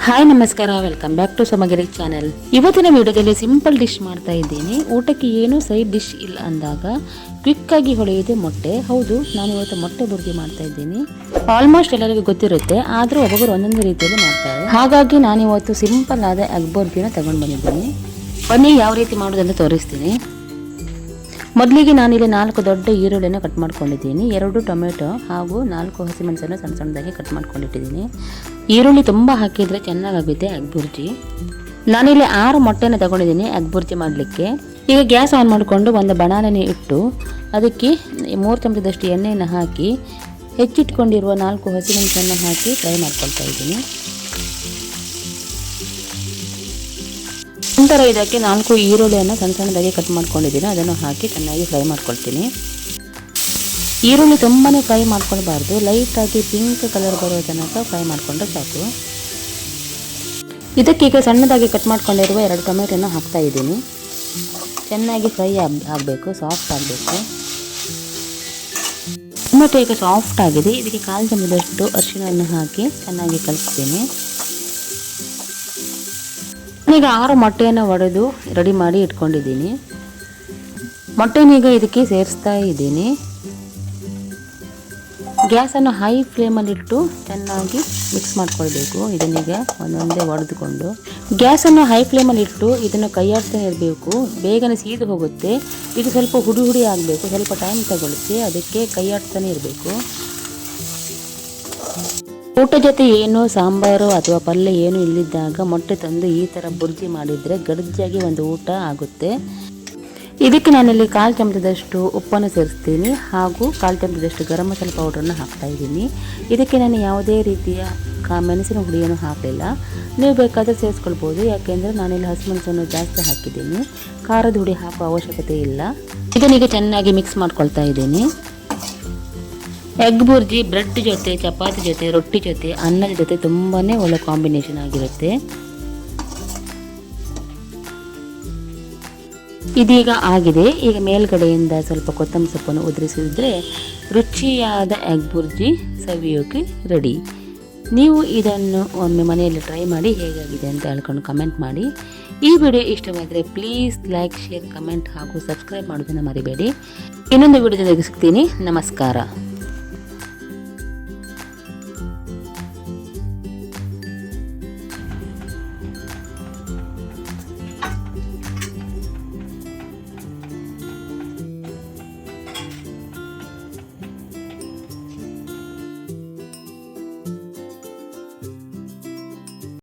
Hi ನಮಸ್ಕಾರ, welcome back to ಸಮಗಿರಿ channel. ಇವತ್ತಿನ ವಿಡಿಯೋದಲ್ಲಿ ಸಿಂಪಲ್ ಡಿಶ್ ಮಾಡ್ತಾ ಇದ್ದೀನಿ. ಊಟಕ್ಕೆ ಏನು ಸೈಡ್ ಡಿಶ್ ಇಲ್ಲ ಅಂದಾಗ ಕ್ವಿಕ್ ಆಗಿ ಹೊಳೆಯುತ್ತೆ ಮೊಟ್ಟೆ. ಹೌದು, ನಾನು ಇವತ್ತು ಮೊಟ್ಟೆ ಬುರ್ಜಿ ಮಾಡ್ತಾ ಇದ್ದೀನಿ. ಆಲ್ಮೋಸ್ಟ್ ಎಲ್ಲರಿಗೂ ಗೊತ್ತಿರುತ್ತೆ, ಆದರೂ ಒಬ್ಬೊಬ್ಬರು ಒಂದೊಂದು ರೀತಿಯಲ್ಲಿ ಮಾಡ್ತಾರೆ. ಹಾಗಾಗಿ ನಾನು ಇವತ್ತು ಸಿಂಪಲ್ ಆದ ಎಗ್ ಬುರ್ಜಿನ ತಗೊಂಡು ಬಂದಿದ್ದೀನಿ. ಬನ್ನಿ ಯಾವ ರೀತಿ ಮಾಡೋದಂತ ತೋರಿಸ್ತೀನಿ. ಮೊದಲಿಗೆ ನಾನಿಲ್ಲಿ 4 ದೊಡ್ಡ ಈರುಳ್ಳಿಯನ್ನು ಕಟ್ ಮಾಡ್ಕೊಂಡಿದ್ದೀನಿ, 2 ಟೊಮೆಟೊ ಹಾಗೂ 4 ಹಸಿಮೆಣಸನ್ನು ಸಣ್ಣ ಸಣ್ಣದಾಗಿ ಕಟ್ ಮಾಡ್ಕೊಂಡಿಟ್ಟಿದ್ದೀನಿ. ಈರುಳ್ಳಿ ತುಂಬ ಹಾಕಿದರೆ ಚೆನ್ನಾಗಾಗುತ್ತೆ ಎಗ್ ಬುರ್ಜಿ. ನಾನಿಲ್ಲಿ 6 ಮೊಟ್ಟೆನ ತಗೊಂಡಿದ್ದೀನಿ ಎಗ್ ಬುರ್ಜಿ ಮಾಡಲಿಕ್ಕೆ. ಈಗ ಗ್ಯಾಸ್ ಆನ್ ಮಾಡಿಕೊಂಡು ಒಂದು ಬಣಾಲನೆ ಇಟ್ಟು ಅದಕ್ಕೆ 3 ಚಮಚದಷ್ಟು ಎಣ್ಣೆಯನ್ನು ಹಾಕಿ ಹೆಚ್ಚಿಟ್ಕೊಂಡಿರುವ 4 ಹಸಿಮೆಣಸನ್ನು ಹಾಕಿ ಫ್ರೈ ಮಾಡ್ಕೊಳ್ತಾ ಇದ್ದೀನಿ. ನಂತರ ಇದಕ್ಕೆ 4 ಈರುಳ್ಳಿಯನ್ನು ಸಣ್ಣ ಸಣ್ಣದಾಗಿ ಕಟ್ ಮಾಡ್ಕೊಂಡಿದ್ದೀನಿ, ಅದನ್ನು ಹಾಕಿ ಚೆನ್ನಾಗಿ ಫ್ರೈ ಮಾಡ್ಕೊಳ್ತೀನಿ. ಈರುಳ್ಳಿ ತುಂಬಾ ಫ್ರೈ ಮಾಡ್ಕೊಳ್ಬಾರ್ದು, ಲೈಟಾಗಿ ಪಿಂಕ್ ಕಲರ್ ಬರೋ ತನಕ ಫ್ರೈ ಮಾಡಿಕೊಂಡ್ರೆ ಸಾಕು. ಇದಕ್ಕೀಗ ಸಣ್ಣದಾಗಿ ಕಟ್ ಮಾಡ್ಕೊಂಡಿರುವ 2 ಟೊಮೆಟೊನ ಹಾಕ್ತಾ ಇದ್ದೀನಿ. ಚೆನ್ನಾಗಿ ಫ್ರೈ ಆಗಬೇಕು, ಸಾಫ್ಟ್ ಆಗಬೇಕು. ಟೊಮೆಟೊ ಈಗ ಸಾಫ್ಟ್ ಆಗಿದೆ. ಇದಕ್ಕೆ 1/4 ಚಮಚದಷ್ಟು ಅರಿಶಿಣವನ್ನು ಹಾಕಿ ಚೆನ್ನಾಗಿ ಕಲಿಸ್ತೀನಿ. ಈಗ 6 ಮೊಟ್ಟೆಯನ್ನು ಒಡೆದು ರೆಡಿ ಮಾಡಿ ಇಟ್ಕೊಂಡಿದ್ದೀನಿ. ಮೊಟ್ಟೆನೀಗ ಇದಕ್ಕೆ ಸೇರಿಸ್ತಾ ಇದ್ದೀನಿ. ಗ್ಯಾಸನ್ನು ಹೈ ಫ್ಲೇಮಲ್ಲಿಟ್ಟು ಚೆನ್ನಾಗಿ ಮಿಕ್ಸ್ ಮಾಡ್ಕೊಳ್ಬೇಕು. ಇದನ್ನೀಗ ಒಂದೊಂದೇ ಒಡೆದುಕೊಂಡು ಗ್ಯಾಸನ್ನು ಹೈ ಫ್ಲೇಮಲ್ಲಿಟ್ಟು ಇದನ್ನು ಕೈಯಾಡ್ತಾನೆ ಇರಬೇಕು. ಬೇಗನೆ ಸೀದು ಹೋಗುತ್ತೆ. ಇದು ಸ್ವಲ್ಪ ಹುಡಿ ಹುಡಿ ಆಗಬೇಕು, ಸ್ವಲ್ಪ ಟೈಮ್ ತಗೊಳುತ್ತೆ, ಅದಕ್ಕೆ ಕೈಯಾಡ್ತಾನೆ ಇರಬೇಕು. ಊಟ ಜೊತೆ ಏನು ಸಾಂಬಾರು ಅಥವಾ ಪಲ್ಯ ಏನು ಇಲ್ಲಿದ್ದಾಗ ಮೊಟ್ಟೆ ತಂದು ಈ ಥರ ಬುರ್ಜಿ ಮಾಡಿದರೆ ಗಡ್ಜಾಗಿ ಒಂದು ಊಟ ಆಗುತ್ತೆ. ಇದಕ್ಕೆ ನಾನಿಲ್ಲಿ 1/4 ಚಮಚದಷ್ಟು ಉಪ್ಪನ್ನು ಸೇರಿಸ್ತೀನಿ ಹಾಗೂ 1/4 ಚಮಚದಷ್ಟು ಗರಂ ಮಸಾಲೆ ಪೌಡ್ರನ್ನು ಹಾಕ್ತಾ ಇದ್ದೀನಿ. ಇದಕ್ಕೆ ನಾನು ಯಾವುದೇ ರೀತಿಯ ಮೆಣಸಿನ ಹುಡಿಯನ್ನು ಹಾಕಲಿಲ್ಲ. ನೀವು ಬೇಕಾದರೆ ಸೇರಿಸ್ಕೊಳ್ಬೋದು, ಯಾಕೆಂದರೆ ನಾನಿಲ್ಲಿ ಹಸಿಮೆಣಸನ್ನು ಜಾಸ್ತಿ ಹಾಕಿದ್ದೀನಿ. ಖಾರದ ಹುಡಿ ಹಾಕುವ ಅವಶ್ಯಕತೆ ಇಲ್ಲ. ಇದನ್ನೀಗ ಚೆನ್ನಾಗಿ ಮಿಕ್ಸ್ ಮಾಡ್ಕೊಳ್ತಾ ಇದ್ದೀನಿ. ಎಗ್ ಬುರ್ಜಿ ಬ್ರೆಡ್ ಜೊತೆ, ಚಪಾತಿ ಜೊತೆ, ರೊಟ್ಟಿ ಜೊತೆ, ಅನ್ನದ ಜೊತೆ ತುಂಬಾ ಒಳ್ಳೆ ಕಾಂಬಿನೇಷನ್ ಆಗಿರುತ್ತೆ. ಇದೀಗ ಆಗಿದೆ. ಈಗ ಮೇಲ್ಗಡೆಯಿಂದ ಸ್ವಲ್ಪ ಕೊತ್ತಂಬರಿ ಸೊಪ್ಪನ್ನು ಉದುರಿಸಿದ್ರೆ ರುಚಿಯಾದ ಎಗ್ ಬುರ್ಜಿ ಸವಿಯೋಕೆ ರೆಡಿ. ನೀವು ಇದನ್ನು ಒಮ್ಮೆ ಮನೆಯಲ್ಲಿ ಟ್ರೈ ಮಾಡಿ ಹೇಗಾಗಿದೆ ಅಂತ ಹೇಳ್ಕೊಂಡು ಕಮೆಂಟ್ ಮಾಡಿ. ಈ ವಿಡಿಯೋ ಇಷ್ಟವಾದರೆ ಪ್ಲೀಸ್ ಲೈಕ್, ಶೇರ್, ಕಮೆಂಟ್ ಹಾಗೂ ಸಬ್ಸ್ಕ್ರೈಬ್ ಮಾಡೋದನ್ನು ಮರಿಬೇಡಿ. ಇನ್ನೊಂದು ವಿಡಿಯೋದಲ್ಲಿ ಸಿಗ್ತೀನಿ. ನಮಸ್ಕಾರ.